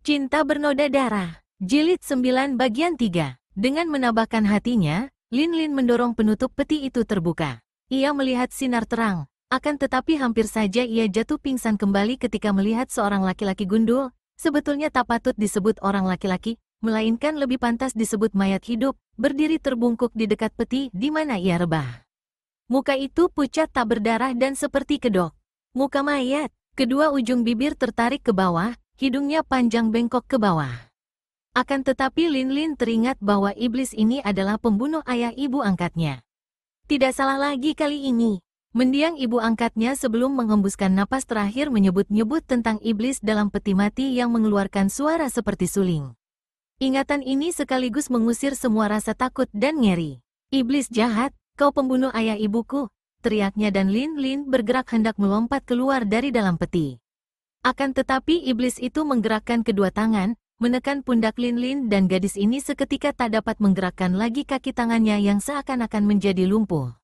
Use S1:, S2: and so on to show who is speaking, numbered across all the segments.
S1: Cinta Bernoda Darah, Jilid 9 bagian 3. Dengan menambahkan hatinya, Lin Lin mendorong penutup peti itu terbuka. Ia melihat sinar terang, akan tetapi hampir saja ia jatuh pingsan kembali ketika melihat seorang laki-laki gundul. Sebetulnya tak patut disebut orang laki-laki, melainkan lebih pantas disebut mayat hidup, berdiri terbungkuk di dekat peti di mana ia rebah. Muka itu pucat tak berdarah dan seperti kedok. Muka mayat, kedua ujung bibir tertarik ke bawah, hidungnya panjang bengkok ke bawah. Akan tetapi Lin Lin teringat bahwa iblis ini adalah pembunuh ayah ibu angkatnya. Tidak salah lagi kali ini. Mendiang ibu angkatnya sebelum menghembuskan napas terakhir menyebut-nyebut tentang iblis dalam peti mati yang mengeluarkan suara seperti suling. Ingatan ini sekaligus mengusir semua rasa takut dan ngeri. Iblis jahat, kau pembunuh ayah ibuku, teriaknya dan Lin Lin bergerak hendak melompat keluar dari dalam peti. Akan tetapi iblis itu menggerakkan kedua tangan, menekan pundak Lin Lin dan gadis ini seketika tak dapat menggerakkan lagi kaki tangannya yang seakan-akan menjadi lumpuh.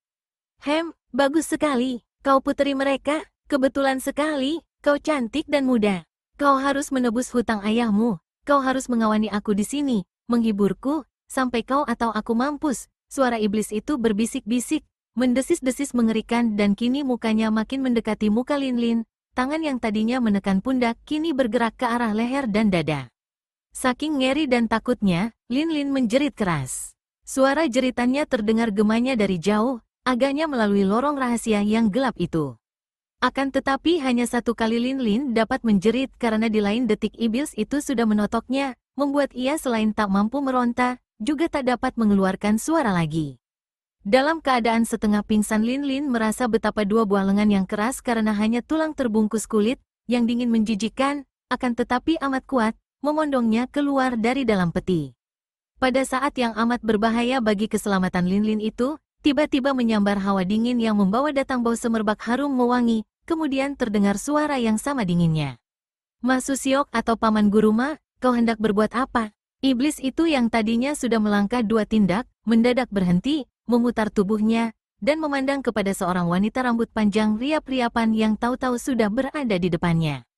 S1: Bagus sekali, kau puteri mereka, kebetulan sekali, kau cantik dan muda. Kau harus menebus hutang ayahmu, kau harus mengawani aku di sini, menghiburku, sampai kau atau aku mampus. Suara iblis itu berbisik-bisik, mendesis-desis mengerikan dan kini mukanya makin mendekati muka Lin Lin. Tangan yang tadinya menekan pundak kini bergerak ke arah leher dan dada. Saking ngeri dan takutnya, Lin Lin menjerit keras. Suara jeritannya terdengar gemanya dari jauh, agaknya melalui lorong rahasia yang gelap itu. Akan tetapi hanya satu kali Lin Lin dapat menjerit karena di lain detik iblis itu sudah menotoknya, membuat ia selain tak mampu meronta, juga tak dapat mengeluarkan suara lagi. Dalam keadaan setengah pingsan Lin Lin merasa betapa dua buah lengan yang keras karena hanya tulang terbungkus kulit, yang dingin menjijikkan, akan tetapi amat kuat, memondongnya keluar dari dalam peti. Pada saat yang amat berbahaya bagi keselamatan Lin Lin itu, tiba-tiba menyambar hawa dingin yang membawa datang bau semerbak harum mewangi, kemudian terdengar suara yang sama dinginnya. Mas Susiok atau Paman Guruma, kau hendak berbuat apa? Iblis itu yang tadinya sudah melangkah dua tindak, mendadak berhenti, memutar tubuhnya, dan memandang kepada seorang wanita rambut panjang riap-riapan yang tahu-tahu sudah berada di depannya.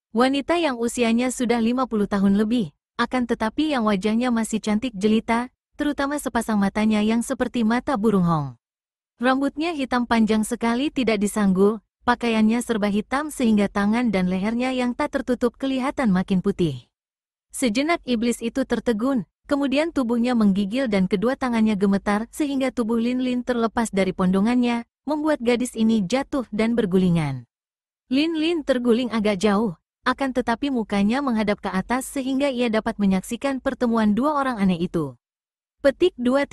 S1: Wanita yang usianya sudah 50 tahun lebih, akan tetapi yang wajahnya masih cantik jelita, terutama sepasang matanya yang seperti mata burung hong. Rambutnya hitam panjang sekali tidak disanggul, pakaiannya serba hitam sehingga tangan dan lehernya yang tak tertutup kelihatan makin putih. Sejenak iblis itu tertegun, kemudian tubuhnya menggigil dan kedua tangannya gemetar sehingga tubuh Lin Lin terlepas dari pondongannya, membuat gadis ini jatuh dan bergulingan. Lin Lin terguling agak jauh, akan tetapi mukanya menghadap ke atas sehingga ia dapat menyaksikan pertemuan dua orang aneh itu. Petik 2.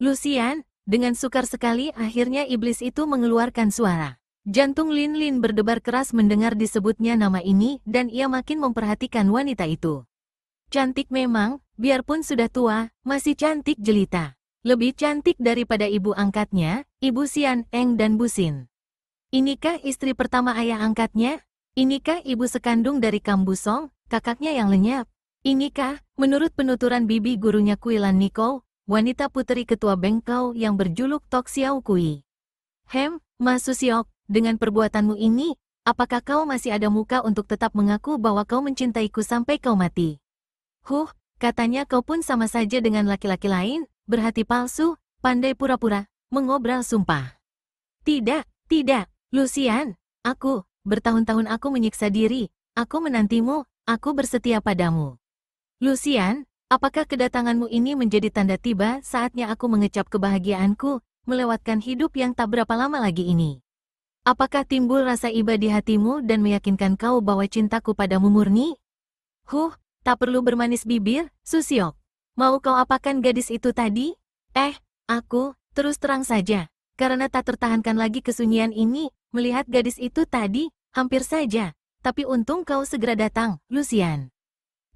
S1: Lucian, dengan sukar sekali akhirnya iblis itu mengeluarkan suara. Jantung Lin Lin berdebar keras mendengar disebutnya nama ini dan ia makin memperhatikan wanita itu. Cantik memang, biarpun sudah tua, masih cantik jelita. Lebih cantik daripada ibu angkatnya, Ibu Xian Eng dan Bu Xin. Inikah istri pertama ayah angkatnya? Inikah ibu sekandung dari Kambu Song, kakaknya yang lenyap? Inikah, menurut penuturan bibi gurunya Kuilan Niko, wanita puteri ketua bengkau yang berjuluk Tok Xiao Kui? Mas Susiok, dengan perbuatanmu ini, apakah kau masih ada muka untuk tetap mengaku bahwa kau mencintaiku sampai kau mati? Katanya kau pun sama saja dengan laki-laki lain, berhati palsu, pandai pura-pura, mengobrol sumpah. Tidak, Lucian, bertahun-tahun aku menyiksa diri, aku menantimu, aku bersetia padamu. Lucian, apakah kedatanganmu ini menjadi tanda tiba saatnya aku mengecap kebahagiaanku, melewatkan hidup yang tak berapa lama lagi ini? Apakah timbul rasa iba di hatimu dan meyakinkan kau bahwa cintaku padamu murni? Tak perlu bermanis bibir, Susiok. Mau kau apakan gadis itu tadi? Aku, terus terang saja, karena tak tertahankan lagi kesunyian ini, melihat gadis itu tadi, hampir saja. Tapi untung kau segera datang, Lucian.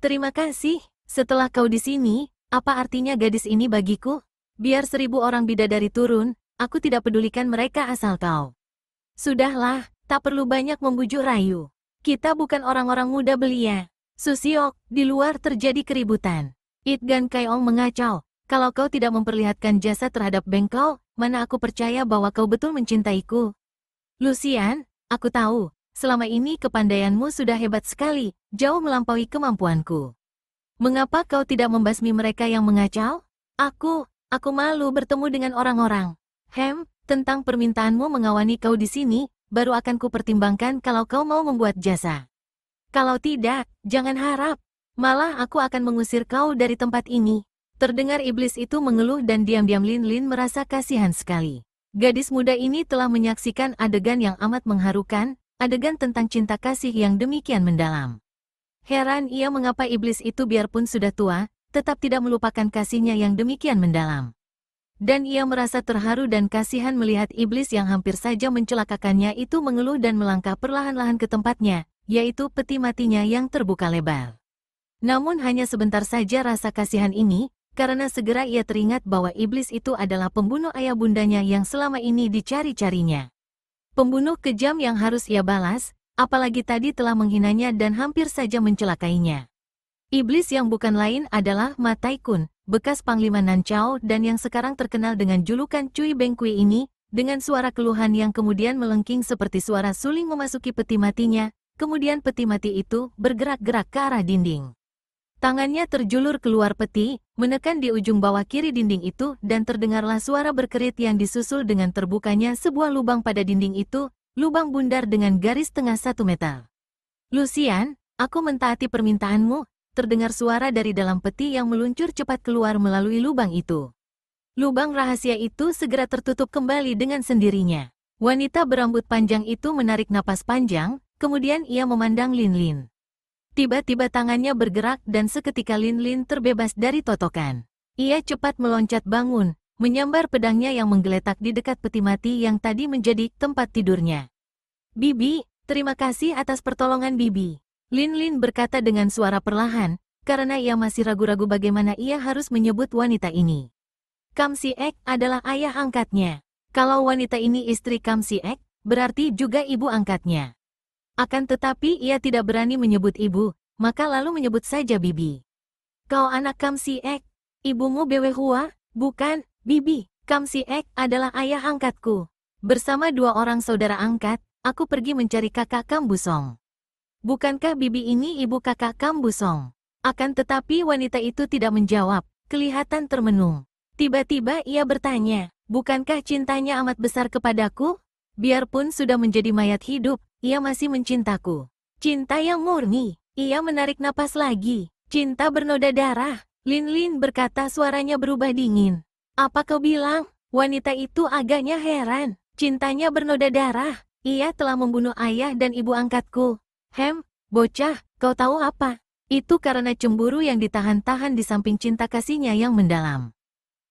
S1: Terima kasih, setelah kau di sini, apa artinya gadis ini bagiku? Biar 1000 orang bidadari turun, aku tidak pedulikan mereka asal kau. Sudahlah, tak perlu banyak membujuk rayu. Kita bukan orang-orang muda belia. Susiok, di luar terjadi keributan. Itgan Kaiong mengacau, kalau kau tidak memperlihatkan jasa terhadap bengkau, mana aku percaya bahwa kau betul mencintaiku. Lucian, aku tahu, selama ini kepandaianmu sudah hebat sekali, jauh melampaui kemampuanku. Mengapa kau tidak membasmi mereka yang mengacau? Aku malu bertemu dengan orang-orang. Tentang permintaanmu mengawani kau di sini, baru akan kupertimbangkan kalau kau mau membuat jasa. Kalau tidak, jangan harap. Malah aku akan mengusir kau dari tempat ini. Terdengar iblis itu mengeluh dan diam-diam Lin Lin merasa kasihan sekali. Gadis muda ini telah menyaksikan adegan yang amat mengharukan, adegan tentang cinta kasih yang demikian mendalam. Heran ia mengapa iblis itu biarpun sudah tua, tetap tidak melupakan kasihnya yang demikian mendalam. Dan ia merasa terharu dan kasihan melihat iblis yang hampir saja mencelakakannya itu mengeluh dan melangkah perlahan-lahan ke tempatnya, yaitu peti matinya yang terbuka lebar. Namun hanya sebentar saja rasa kasihan ini, karena segera ia teringat bahwa iblis itu adalah pembunuh ayah bundanya yang selama ini dicari-carinya. Pembunuh kejam yang harus ia balas, apalagi tadi telah menghinanya dan hampir saja mencelakainya. Iblis yang bukan lain adalah Ma Taikun, bekas Panglima Nanchao dan yang sekarang terkenal dengan julukan Cui Bengkui ini, dengan suara keluhan yang kemudian melengking seperti suara suling memasuki peti matinya, kemudian peti mati itu bergerak-gerak ke arah dinding. Tangannya terjulur keluar peti, menekan di ujung bawah kiri dinding itu dan terdengarlah suara berkerit yang disusul dengan terbukanya sebuah lubang pada dinding itu, lubang bundar dengan garis tengah 1 meter. Lucian, aku mentaati permintaanmu, terdengar suara dari dalam peti yang meluncur cepat keluar melalui lubang itu. Lubang rahasia itu segera tertutup kembali dengan sendirinya. Wanita berambut panjang itu menarik napas panjang, kemudian ia memandang Lin Lin. Tiba-tiba tangannya bergerak dan seketika Lin Lin terbebas dari totokan. Ia cepat meloncat bangun, menyambar pedangnya yang menggeletak di dekat peti mati yang tadi menjadi tempat tidurnya. Bibi, terima kasih atas pertolongan Bibi. Lin Lin berkata dengan suara perlahan, karena ia masih ragu-ragu bagaimana ia harus menyebut wanita ini. Kam Si Ek adalah ayah angkatnya. Kalau wanita ini istri Kam Si Ek, berarti juga ibu angkatnya. Akan tetapi ia tidak berani menyebut ibu, maka lalu menyebut saja Bibi. Kau anak Kam Si Ek, ibumu Bewe Hua, bukan, Bibi. Kam Si Ek adalah ayah angkatku. Bersama 2 orang saudara angkat, aku pergi mencari kakak Kam Busong. Bukankah Bibi ini ibu kakak Kam Busong? Akan tetapi wanita itu tidak menjawab, kelihatan termenung. Tiba-tiba ia bertanya, bukankah cintanya amat besar kepadaku? Biarpun sudah menjadi mayat hidup, ia masih mencintaku. Cinta yang murni. Ia menarik napas lagi. Cinta bernoda darah. Lin Lin berkata suaranya berubah dingin. Apa kau bilang? Wanita itu agaknya heran. Cintanya bernoda darah. Ia telah membunuh ayah dan ibu angkatku. Bocah, kau tahu apa? Itu karena cemburu yang ditahan-tahan di samping cinta kasihnya yang mendalam.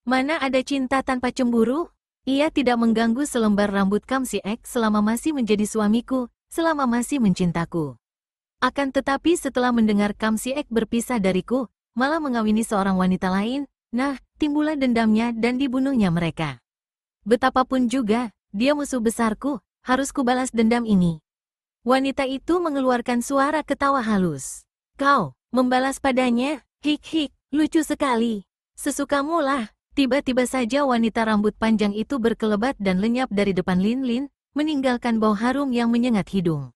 S1: Mana ada cinta tanpa cemburu? Ia tidak mengganggu selembar rambut Kam Si Ek selama masih menjadi suamiku, selama masih mencintaku. Akan tetapi setelah mendengar Kam Si Ek berpisah dariku, malah mengawini seorang wanita lain, nah, timbullah dendamnya dan dibunuhnya mereka. Betapapun juga, dia musuh besarku, harus kubalas dendam ini. Wanita itu mengeluarkan suara ketawa halus. Kau, membalas padanya? Hik, lucu sekali. Sesukamu lah. Tiba-tiba saja wanita rambut panjang itu berkelebat dan lenyap dari depan Lin Lin, meninggalkan bau harum yang menyengat hidung.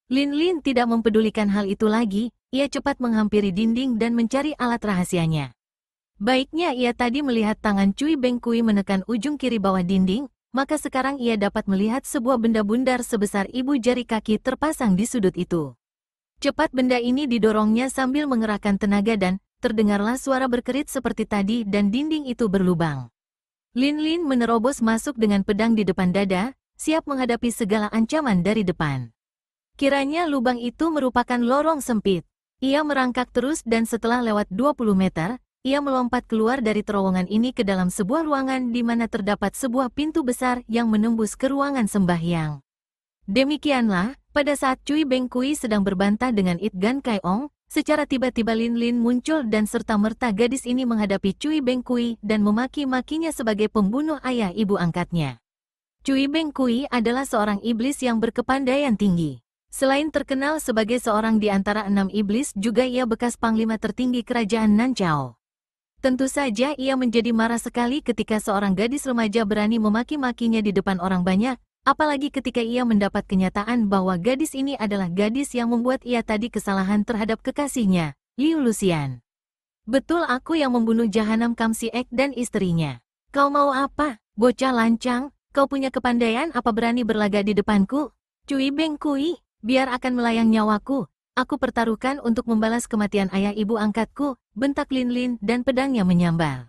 S1: Lin Lin tidak mempedulikan hal itu lagi, ia cepat menghampiri dinding dan mencari alat rahasianya. Baiknya ia tadi melihat tangan Cui Bengkui menekan ujung kiri bawah dinding, maka sekarang ia dapat melihat sebuah benda bundar sebesar ibu jari kaki terpasang di sudut itu. Cepat benda ini didorongnya sambil mengerahkan tenaga dan terdengarlah suara berkerit seperti tadi dan dinding itu berlubang. Lin Lin menerobos masuk dengan pedang di depan dada, siap menghadapi segala ancaman dari depan. Kiranya lubang itu merupakan lorong sempit. Ia merangkak terus dan setelah lewat 20 meter, ia melompat keluar dari terowongan ini ke dalam sebuah ruangan di mana terdapat sebuah pintu besar yang menembus ke ruangan sembahyang. Demikianlah, pada saat Cui Bengkui sedang berbantah dengan It Gan Kai Ong, secara tiba-tiba Lin Lin muncul dan serta-merta gadis ini menghadapi Cui Bengkui dan memaki-makinya sebagai pembunuh ayah ibu angkatnya. Cui Bengkui adalah seorang iblis yang berkepandaian tinggi. Selain terkenal sebagai seorang di antara 6 iblis, juga ia bekas panglima tertinggi kerajaan Nanchao. Tentu saja ia menjadi marah sekali ketika seorang gadis remaja berani memaki-makinya di depan orang banyak, Apalagi ketika ia mendapat kenyataan bahwa gadis ini adalah gadis yang membuat ia tadi kesalahan terhadap kekasihnya, Liu Lucian. Betul, aku yang membunuh jahanam Kam Si Ek dan istrinya. Kau mau apa, bocah lancang? Kau punya kepandaian apa berani berlagak di depanku? Cui Beng Kui, biar akan melayang nyawaku. Aku pertaruhkan untuk membalas kematian ayah ibu angkatku, bentak Lin Lin dan pedangnya menyambar.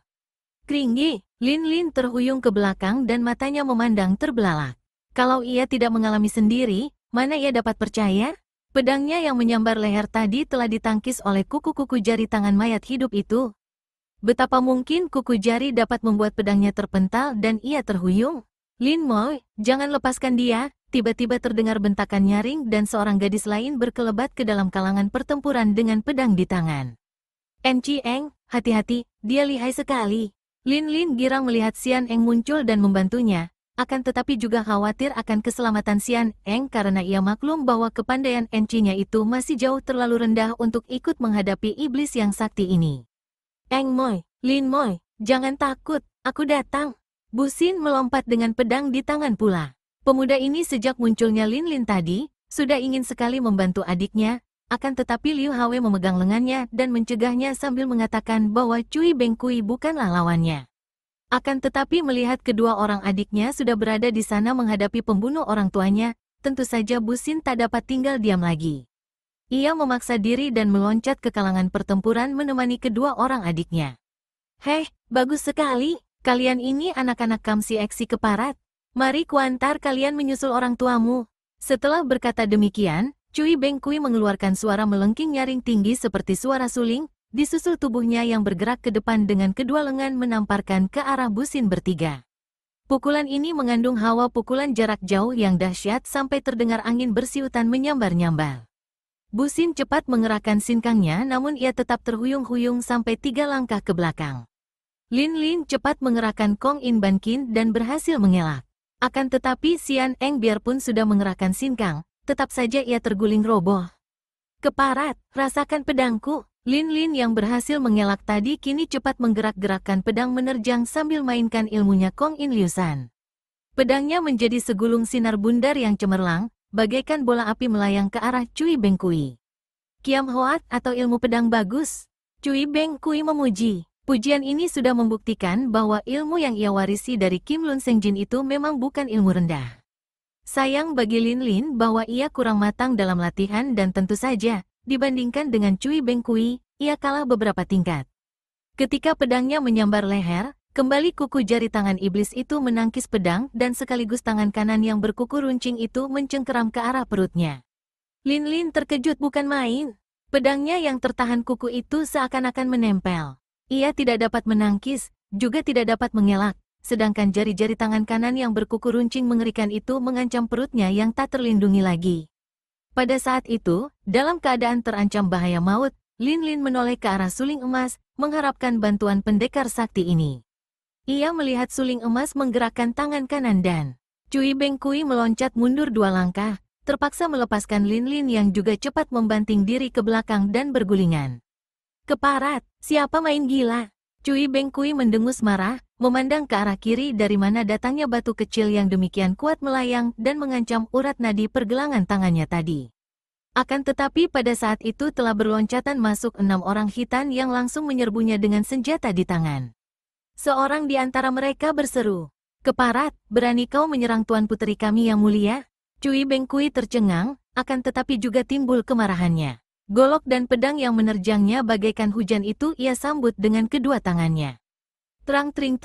S1: Kringgi, Lin Lin terhuyung ke belakang dan matanya memandang terbelalak. Kalau ia tidak mengalami sendiri, mana ia dapat percaya? Pedangnya yang menyambar leher tadi telah ditangkis oleh kuku-kuku jari tangan mayat hidup itu. Betapa mungkin kuku jari dapat membuat pedangnya terpental dan ia terhuyung? Lin Moi, jangan lepaskan dia. Tiba-tiba terdengar bentakan nyaring dan seorang gadis lain berkelebat ke dalam kalangan pertempuran dengan pedang di tangan. Enci Eng, hati-hati, dia lihai sekali. Lin Lin girang melihat Xian Eng muncul dan membantunya, akan tetapi juga khawatir akan keselamatan Xian Eng karena ia maklum bahwa kepandaian Enci-nya itu masih jauh terlalu rendah untuk ikut menghadapi iblis yang sakti ini. Eng Moi, Lin Moi, jangan takut, aku datang. Bu Xin melompat dengan pedang di tangan pula. Pemuda ini sejak munculnya Lin Lin tadi, sudah ingin sekali membantu adiknya, akan tetapi Liu Hwe memegang lengannya dan mencegahnya sambil mengatakan bahwa Cui Beng Kui bukanlah lawannya. Akan tetapi melihat kedua orang adiknya sudah berada di sana menghadapi pembunuh orang tuanya, tentu saja Bu Xin tak dapat tinggal diam lagi. Ia memaksa diri dan meloncat ke kalangan pertempuran menemani kedua orang adiknya. Heh, bagus sekali, kalian ini anak-anak Kam Si Ek si keparat. Mari kuantar kalian menyusul orang tuamu. Setelah berkata demikian, Cui Beng Kui mengeluarkan suara melengking nyaring tinggi seperti suara suling, disusul tubuhnya yang bergerak ke depan dengan kedua lengan menamparkan ke arah Bu Xin bertiga. Pukulan ini mengandung hawa pukulan jarak jauh yang dahsyat sampai terdengar angin bersiutan menyambar-nyambar. Bu Xin cepat mengerahkan sinkangnya namun ia tetap terhuyung-huyung sampai 3 langkah ke belakang. Lin Lin cepat mengerahkan Kong In Ban Kin dan berhasil mengelak. Akan tetapi Xian Eng biarpun sudah mengerahkan sinkang, tetap saja ia terguling roboh. Keparat, rasakan pedangku. Lin Lin yang berhasil mengelak tadi kini cepat menggerak-gerakkan pedang menerjang sambil mainkan ilmunya Kong In Liusan. Pedangnya menjadi segulung sinar bundar yang cemerlang, bagaikan bola api melayang ke arah Cui Beng Kui. Kiam Hoat atau ilmu pedang bagus? Cui Beng Kui memuji. Pujian ini sudah membuktikan bahwa ilmu yang ia warisi dari Kim Lun Seng Jin itu memang bukan ilmu rendah. Sayang bagi Lin Lin bahwa ia kurang matang dalam latihan dan tentu saja, dibandingkan dengan Cui Beng Kui, ia kalah beberapa tingkat. Ketika pedangnya menyambar leher, kembali kuku jari tangan iblis itu menangkis pedang dan sekaligus tangan kanan yang berkuku runcing itu mencengkeram ke arah perutnya. Lin Lin terkejut bukan main. Pedangnya yang tertahan kuku itu seakan-akan menempel. Ia tidak dapat menangkis, juga tidak dapat mengelak, sedangkan jari-jari tangan kanan yang berkuku runcing mengerikan itu mengancam perutnya yang tak terlindungi lagi. Pada saat itu, dalam keadaan terancam bahaya maut, Lin Lin menoleh ke arah suling emas, mengharapkan bantuan pendekar sakti ini. Ia melihat suling emas menggerakkan tangan kanan dan Cui Beng Kui meloncat mundur 2 langkah, terpaksa melepaskan Lin Lin yang juga cepat membanting diri ke belakang dan bergulingan. Keparat, siapa main gila? Cui Beng Kui mendengus marah, memandang ke arah kiri dari mana datangnya batu kecil yang demikian kuat melayang dan mengancam urat nadi pergelangan tangannya tadi. Akan tetapi pada saat itu telah berloncatan masuk 6 orang hitan yang langsung menyerbunya dengan senjata di tangan. Seorang di antara mereka berseru, "Keparat, berani kau menyerang Tuan Puteri kami yang mulia?" Cui Beng Kui tercengang, akan tetapi juga timbul kemarahannya. Golok dan pedang yang menerjangnya bagaikan hujan itu ia sambut dengan kedua tangannya. Terang-tring,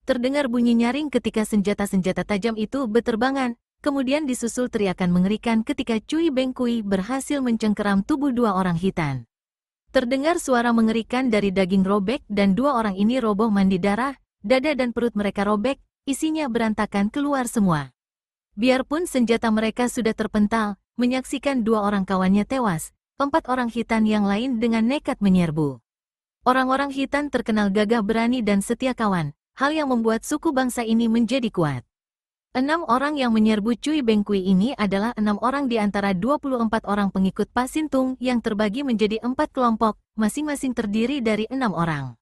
S1: terdengar bunyi nyaring ketika senjata-senjata tajam itu beterbangan, kemudian disusul teriakan mengerikan ketika Cui Beng Kui berhasil mencengkeram tubuh 2 orang hitan. Terdengar suara mengerikan dari daging robek dan 2 orang ini roboh mandi darah, dada dan perut mereka robek, isinya berantakan keluar semua. Biarpun senjata mereka sudah terpental, menyaksikan 2 orang kawannya tewas, 4 orang hitan yang lain dengan nekat menyerbu. Orang-orang hitan terkenal gagah berani dan setia kawan, hal yang membuat suku bangsa ini menjadi kuat. 6 orang yang menyerbu Cui Beng Kui ini adalah 6 orang di antara 24 orang pengikut Pa Sin Tung yang terbagi menjadi 4 kelompok, masing-masing terdiri dari 6 orang.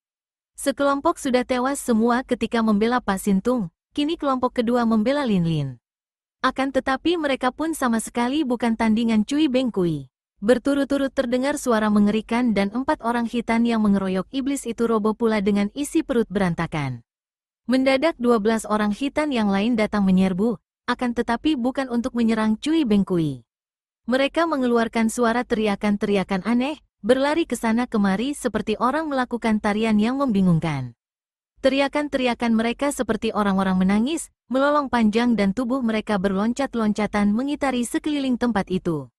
S1: Sekelompok sudah tewas semua ketika membela Pa Sin Tung, kini kelompok kedua membela Lin Lin. Akan tetapi mereka pun sama sekali bukan tandingan Cui Bengkui. Berturut-turut terdengar suara mengerikan dan 4 orang hitan yang mengeroyok iblis itu roboh pula dengan isi perut berantakan. Mendadak 12 orang hitan yang lain datang menyerbu, akan tetapi bukan untuk menyerang Cui Bengkui. Mereka mengeluarkan suara teriakan-teriakan aneh, berlari ke sana kemari seperti orang melakukan tarian yang membingungkan. Teriakan-teriakan mereka seperti orang-orang menangis, melolong panjang dan tubuh mereka berloncat-loncatan mengitari sekeliling tempat itu.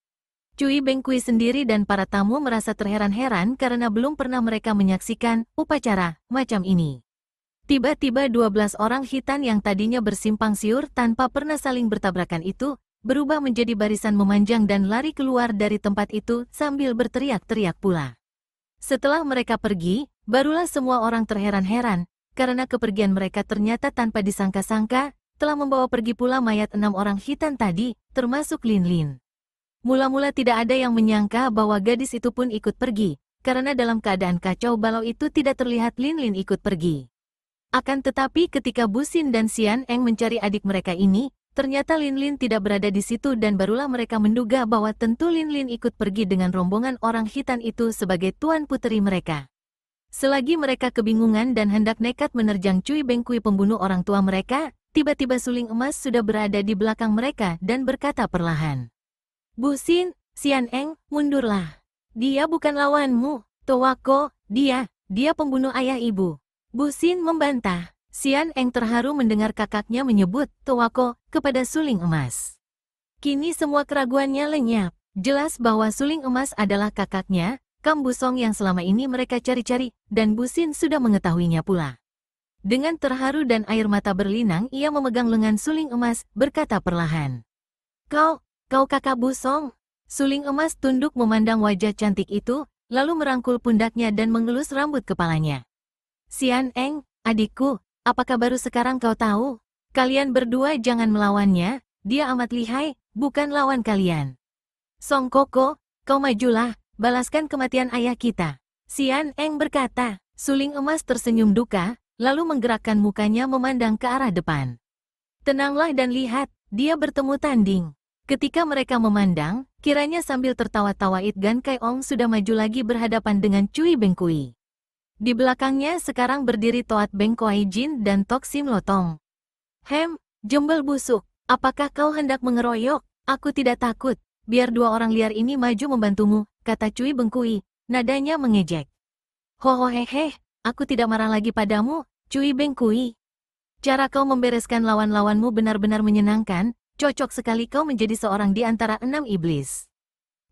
S1: Cui Bengkui sendiri dan para tamu merasa terheran-heran karena belum pernah mereka menyaksikan upacara macam ini. Tiba-tiba 12 orang hitan yang tadinya bersimpang siur tanpa pernah saling bertabrakan itu, berubah menjadi barisan memanjang dan lari keluar dari tempat itu sambil berteriak-teriak pula. Setelah mereka pergi, barulah semua orang terheran-heran, karena kepergian mereka ternyata tanpa disangka-sangka, telah membawa pergi pula mayat 6 orang hitan tadi, termasuk Lin Lin. Mula-mula tidak ada yang menyangka bahwa gadis itu pun ikut pergi, karena dalam keadaan kacau balau itu tidak terlihat Lin Lin ikut pergi. Akan tetapi ketika Bu Xin dan Xian Eng mencari adik mereka ini, ternyata Lin Lin tidak berada di situ dan barulah mereka menduga bahwa tentu Lin Lin ikut pergi dengan rombongan orang hitan itu sebagai tuan puteri mereka. Selagi mereka kebingungan dan hendak nekat menerjang Cui Bengkui pembunuh orang tua mereka, tiba-tiba suling emas sudah berada di belakang mereka dan berkata perlahan. Bu Xin, Xian Eng, mundurlah. Dia bukan lawanmu, Towako, dia pembunuh ayah ibu. Bu Xin membantah. Xian Eng terharu mendengar kakaknya menyebut Towako kepada suling emas. Kini semua keraguannya lenyap. Jelas bahwa suling emas adalah kakaknya, Kam Busong yang selama ini mereka cari-cari, dan Bu Xin sudah mengetahuinya pula. Dengan terharu dan air mata berlinang ia memegang lengan suling emas, berkata perlahan. Kau kakak Busong. Suling emas tunduk memandang wajah cantik itu, lalu merangkul pundaknya dan mengelus rambut kepalanya. Xian Eng, adikku, apakah baru sekarang kau tahu? Kalian berdua jangan melawannya, dia amat lihai, bukan lawan kalian. Song Koko, kau majulah, balaskan kematian ayah kita. Xian Eng berkata. Suling emas tersenyum duka, lalu menggerakkan mukanya memandang ke arah depan. Tenanglah dan lihat, dia bertemu tanding. Ketika mereka memandang, kiranya sambil tertawa-tawa It Gan Kai Ong sudah maju lagi berhadapan dengan Cui Bengkui. Di belakangnya sekarang berdiri Toat Beng Kuai Jin dan Tok Sim Lotong. Jembel busuk, apakah kau hendak mengeroyok? Aku tidak takut, biar 2 orang liar ini maju membantumu, kata Cui Bengkui, nadanya mengejek. Hohohehe, aku tidak marah lagi padamu, Cui Bengkui. Cara kau membereskan lawan-lawanmu benar-benar menyenangkan. Cocok sekali kau menjadi seorang di antara 6 iblis.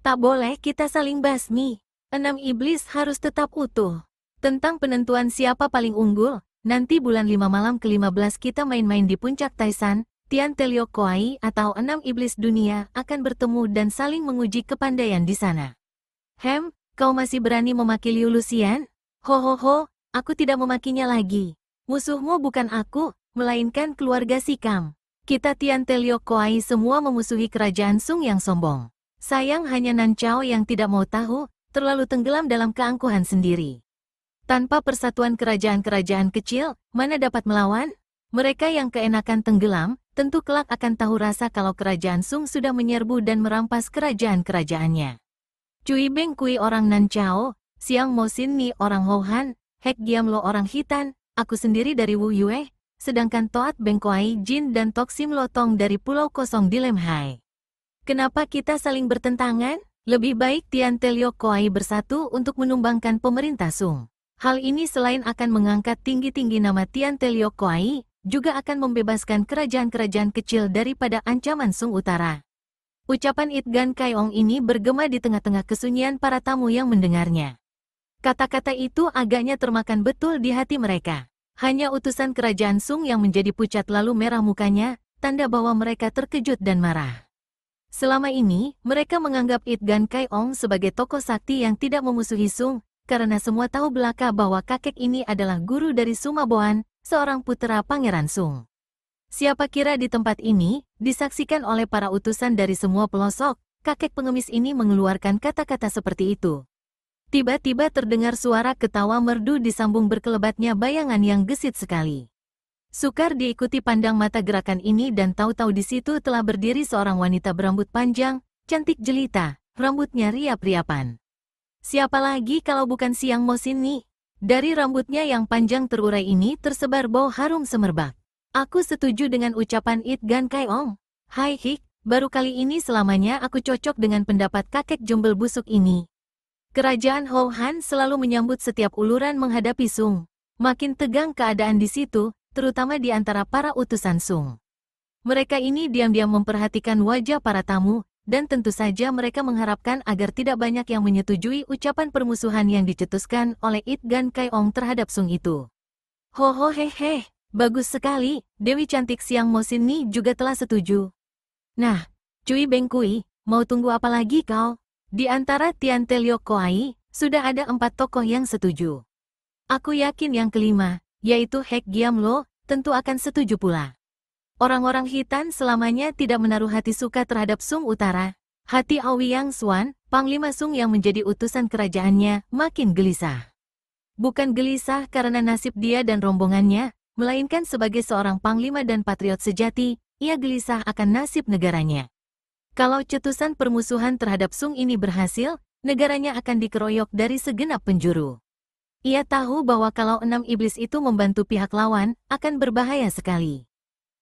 S1: Tak boleh kita saling basmi. 6 iblis harus tetap utuh. Tentang penentuan siapa paling unggul, nanti bulan 5 malam ke-15 kita main-main di puncak Taisan, Tian Teliok Koai atau 6 iblis dunia akan bertemu dan saling menguji kepandaian di sana. Kau masih berani memaki Liu Lucian? Hohoho, aku tidak memakinya lagi. Musuhmu bukan aku, melainkan keluarga Sikam. Kita Tian Teliok Koai semua memusuhi kerajaan Sung yang sombong. Sayang hanya Nan Chao yang tidak mau tahu, terlalu tenggelam dalam keangkuhan sendiri. Tanpa persatuan kerajaan-kerajaan kecil, mana dapat melawan? Mereka yang keenakan tenggelam, tentu kelak akan tahu rasa kalau kerajaan Sung sudah menyerbu dan merampas kerajaan-kerajaannya. Cui Bengkui orang Nan Chao, Siang Mo Sin Ni orang Hohan, Hek Giam Lo orang Hitan, aku sendiri dari Wu Yue, sedangkan Toat Beng Kuai Jin dan Tok Sim Lotong dari Pulau Kosong di Lem Hai. Kenapa kita saling bertentangan? Lebih baik Tian Teliok Koai bersatu untuk menumbangkan pemerintah Sung. Hal ini selain akan mengangkat tinggi-tinggi nama Tian Teliok Koai, juga akan membebaskan kerajaan-kerajaan kecil daripada ancaman Sung Utara. Ucapan It Gan Kai Ong ini bergema di tengah-tengah kesunyian para tamu yang mendengarnya. Kata-kata itu agaknya termakan betul di hati mereka. Hanya utusan kerajaan Sung yang menjadi pucat lalu merah mukanya, tanda bahwa mereka terkejut dan marah. Selama ini, mereka menganggap It Gan Kai Ong sebagai tokoh sakti yang tidak memusuhi Sung, karena semua tahu belaka bahwa kakek ini adalah guru dari Suma Boan, seorang putera Pangeran Sung. Siapa kira di tempat ini, disaksikan oleh para utusan dari semua pelosok, kakek pengemis ini mengeluarkan kata-kata seperti itu. Tiba-tiba terdengar suara ketawa merdu disambung berkelebatnya bayangan yang gesit sekali. Sukar diikuti pandang mata gerakan ini dan tahu-tahu di situ telah berdiri seorang wanita berambut panjang, cantik jelita, rambutnya riap-riapan. Siapa lagi kalau bukan Siang Mosin nih? Dari rambutnya yang panjang terurai ini tersebar bau harum semerbak. Aku setuju dengan ucapan It Gan Kai Ong. Hai Hik, baru kali ini selamanya aku cocok dengan pendapat kakek jombel busuk ini. Kerajaan Hou Han selalu menyambut setiap uluran menghadapi Sung. Makin tegang keadaan di situ, terutama di antara para utusan Sung. Mereka ini diam-diam memperhatikan wajah para tamu, dan tentu saja mereka mengharapkan agar tidak banyak yang menyetujui ucapan permusuhan yang dicetuskan oleh It Gan Kai Ong terhadap Sung itu. Ho hehe, bagus sekali, Dewi cantik Siang Mosin ni juga telah setuju. Nah, Cui Beng Kui, mau tunggu apa lagi kau? Di antara Tian Te Liok Koai, sudah ada 4 tokoh yang setuju. Aku yakin yang kelima, yaitu Hek Giam Lo, tentu akan setuju pula. Orang-orang Hitan selamanya tidak menaruh hati suka terhadap Sung Utara. Hati Aoyang Xuan, Panglima Sung yang menjadi utusan kerajaannya, makin gelisah. Bukan gelisah karena nasib dia dan rombongannya, melainkan sebagai seorang panglima dan patriot sejati, ia gelisah akan nasib negaranya. Kalau cetusan permusuhan terhadap Sung ini berhasil, negaranya akan dikeroyok dari segenap penjuru. Ia tahu bahwa kalau 6 iblis itu membantu pihak lawan, akan berbahaya sekali.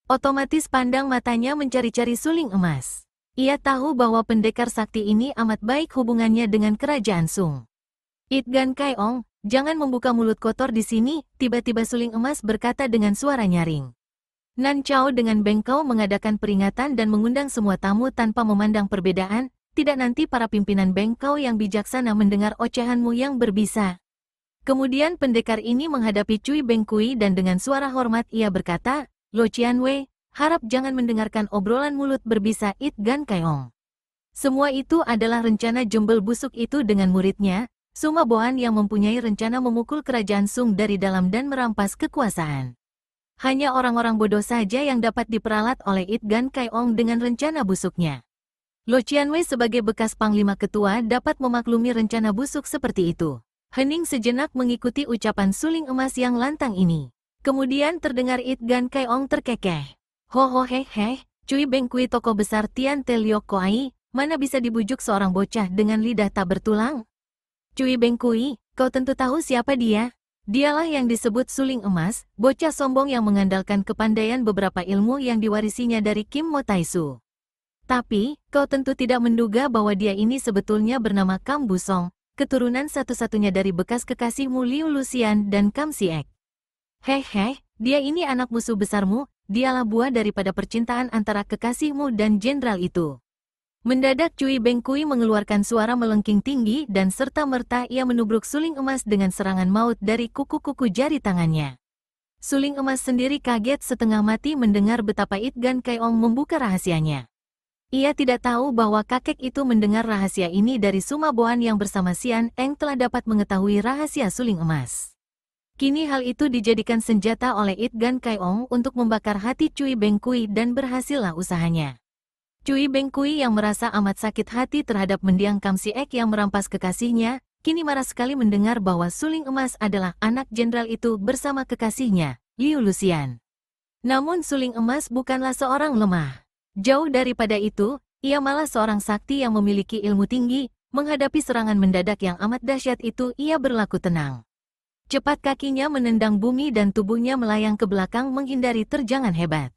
S1: Otomatis pandang matanya mencari-cari suling emas. Ia tahu bahwa pendekar sakti ini amat baik hubungannya dengan kerajaan Sung. It Gan Kai Ong, jangan membuka mulut kotor di sini, tiba-tiba suling emas berkata dengan suara nyaring. Nan Chao dengan bengkau mengadakan peringatan dan mengundang semua tamu tanpa memandang perbedaan, tidak nanti para pimpinan bengkau yang bijaksana mendengar ocehanmu yang berbisa. Kemudian pendekar ini menghadapi Cui Beng Kui dan dengan suara hormat ia berkata, Lo Qianwei, harap jangan mendengarkan obrolan mulut berbisa It Gan Kai Ong. Semua itu adalah rencana jombel busuk itu dengan muridnya, Suma Boan yang mempunyai rencana memukul kerajaan Sung dari dalam dan merampas kekuasaan. Hanya orang-orang bodoh saja yang dapat diperalat oleh It Gan Kai Ong dengan rencana busuknya. Lo Qianwei sebagai bekas panglima ketua dapat memaklumi rencana busuk seperti itu. Hening sejenak mengikuti ucapan suling emas yang lantang ini. Kemudian terdengar It Gan Kai Ong terkekeh. Ho hehe, Cui Beng Kui tokoh besar Tian Te Liok Koai, mana bisa dibujuk seorang bocah dengan lidah tak bertulang? Cui Beng Kui, kau tentu tahu siapa dia? Dialah yang disebut suling emas, bocah sombong yang mengandalkan kepandaian beberapa ilmu yang diwarisinya dari Kim Mo Tai Su. Tapi, kau tentu tidak menduga bahwa dia ini sebetulnya bernama Kam Busong, keturunan satu-satunya dari bekas kekasihmu Liu Luxian dan Kam Siek. Hehe, dia ini anak musuh besarmu, dialah buah daripada percintaan antara kekasihmu dan jenderal itu. Mendadak Cui Beng Kui mengeluarkan suara melengking tinggi dan serta-merta ia menubruk suling emas dengan serangan maut dari kuku-kuku jari tangannya. Suling emas sendiri kaget setengah mati mendengar betapa It Gan Kai Ong membuka rahasianya. Ia tidak tahu bahwa kakek itu mendengar rahasia ini dari Suma Boan yang bersama Sian Eng telah dapat mengetahui rahasia suling emas. Kini hal itu dijadikan senjata oleh It Gan Kai Ong untuk membakar hati Cui Beng Kui dan berhasillah usahanya. Cui Beng Kui yang merasa amat sakit hati terhadap mendiang Kam Siek yang merampas kekasihnya, kini marah sekali mendengar bahwa suling emas adalah anak jenderal itu bersama kekasihnya, Liu Luxian. Namun suling emas bukanlah seorang lemah. Jauh daripada itu, ia malah seorang sakti yang memiliki ilmu tinggi, menghadapi serangan mendadak yang amat dahsyat itu ia berlaku tenang. Cepat kakinya menendang bumi dan tubuhnya melayang ke belakang menghindari terjangan hebat.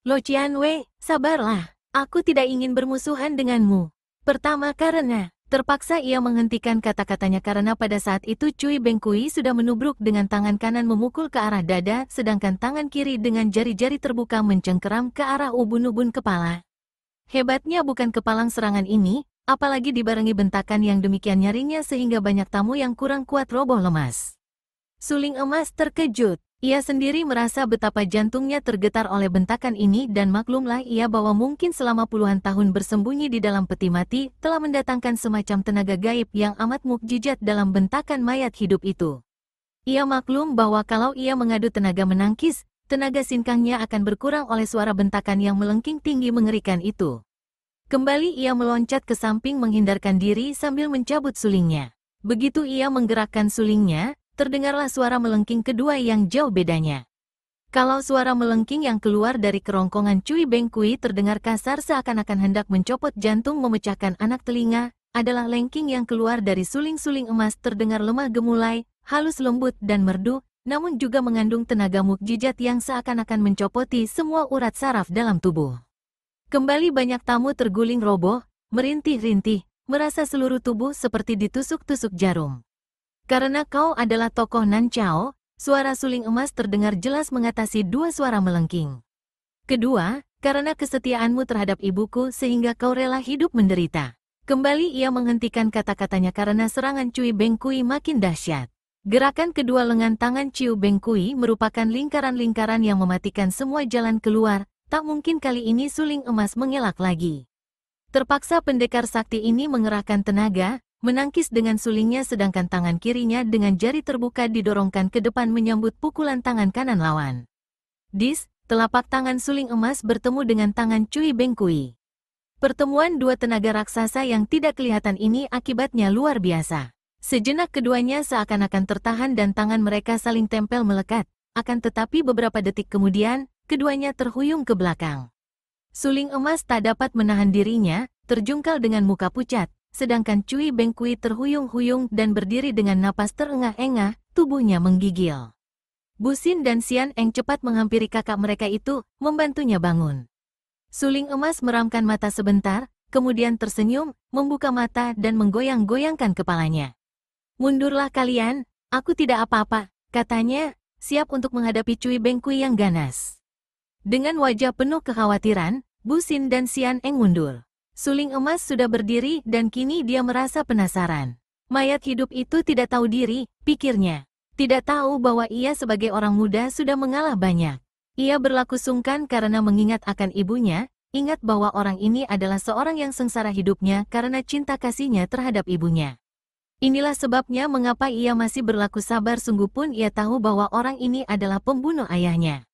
S1: Lo Qianwei, sabarlah, aku tidak ingin bermusuhan denganmu. Pertama karena, terpaksa ia menghentikan kata-katanya karena pada saat itu Cui Beng Kui sudah menubruk dengan tangan kanan memukul ke arah dada, sedangkan tangan kiri dengan jari-jari terbuka mencengkeram ke arah ubun-ubun kepala. Hebatnya bukan kepalang serangan ini, apalagi dibarengi bentakan yang demikian nyaringnya sehingga banyak tamu yang kurang kuat roboh lemas. Suling emas terkejut. Ia sendiri merasa betapa jantungnya tergetar oleh bentakan ini dan maklumlah ia bahwa mungkin selama puluhan tahun bersembunyi di dalam peti mati telah mendatangkan semacam tenaga gaib yang amat mukjizat dalam bentakan mayat hidup itu. Ia maklum bahwa kalau ia mengadu tenaga menangkis, tenaga sinkangnya akan berkurang oleh suara bentakan yang melengking tinggi mengerikan itu. Kembali ia meloncat ke samping menghindarkan diri sambil mencabut sulingnya. Begitu ia menggerakkan sulingnya, terdengarlah suara melengking kedua yang jauh bedanya. Kalau suara melengking yang keluar dari kerongkongan Cui Bengkui terdengar kasar seakan-akan hendak mencopot jantung memecahkan anak telinga, adalah lengking yang keluar dari suling-suling emas terdengar lemah gemulai, halus lembut dan merdu, namun juga mengandung tenaga mukjizat yang seakan-akan mencopoti semua urat saraf dalam tubuh. Kembali banyak tamu terguling roboh, merintih-rintih, merasa seluruh tubuh seperti ditusuk-tusuk jarum. Karena kau adalah tokoh Nan Chao, suara suling emas terdengar jelas mengatasi dua suara melengking. Kedua, karena kesetiaanmu terhadap ibuku sehingga kau rela hidup menderita. Kembali ia menghentikan kata-katanya karena serangan Cui Bengkui makin dahsyat. Gerakan kedua lengan tangan Cui Bengkui merupakan lingkaran-lingkaran yang mematikan semua jalan keluar, tak mungkin kali ini suling emas mengelak lagi. Terpaksa pendekar sakti ini mengerahkan tenaga, menangkis dengan sulingnya sedangkan tangan kirinya dengan jari terbuka didorongkan ke depan menyambut pukulan tangan kanan lawan. Dis, telapak tangan suling emas bertemu dengan tangan Cui Bengkui. Pertemuan dua tenaga raksasa yang tidak kelihatan ini akibatnya luar biasa. Sejenak keduanya seakan-akan tertahan dan tangan mereka saling tempel melekat, akan tetapi beberapa detik kemudian, keduanya terhuyung ke belakang. Suling emas tak dapat menahan dirinya, terjungkal dengan muka pucat, sedangkan Cui Bengkui terhuyung-huyung dan berdiri dengan napas terengah-engah, tubuhnya menggigil. Busin dan Xian Eng cepat menghampiri kakak mereka itu, membantunya bangun. Suling emas meramkan mata sebentar, kemudian tersenyum, membuka mata dan menggoyang-goyangkan kepalanya. Mundurlah kalian, aku tidak apa-apa, katanya, siap untuk menghadapi Cui Bengkui yang ganas. Dengan wajah penuh kekhawatiran, Busin dan Xian Eng mundur. Suling emas sudah berdiri dan kini dia merasa penasaran. Mayat hidup itu tidak tahu diri, pikirnya. Tidak tahu bahwa ia sebagai orang muda sudah mengalah banyak. Ia berlaku sungkan karena mengingat akan ibunya, ingat bahwa orang ini adalah seorang yang sengsara hidupnya karena cinta kasihnya terhadap ibunya. Inilah sebabnya mengapa ia masih berlaku sabar sungguh pun ia tahu bahwa orang ini adalah pembunuh ayahnya.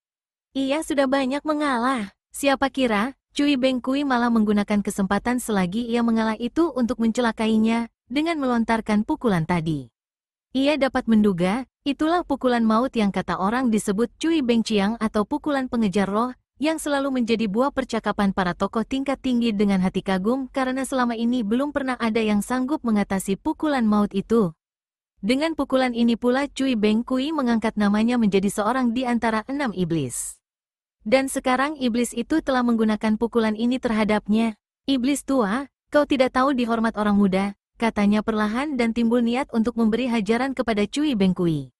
S1: Ia sudah banyak mengalah, siapa kira Cui Bengkui malah menggunakan kesempatan selagi ia mengalah itu untuk mencelakainya, dengan melontarkan pukulan tadi. Ia dapat menduga, itulah pukulan maut yang kata orang disebut Cui Bengciang atau pukulan pengejar roh, yang selalu menjadi buah percakapan para tokoh tingkat tinggi dengan hati kagum karena selama ini belum pernah ada yang sanggup mengatasi pukulan maut itu. Dengan pukulan ini pula Cui Bengkui mengangkat namanya menjadi seorang di antara 6 iblis. Dan sekarang iblis itu telah menggunakan pukulan ini terhadapnya. Iblis tua, kau tidak tahu dihormat orang muda, katanya perlahan dan timbul niat untuk memberi hajaran kepada Cui Bengkui.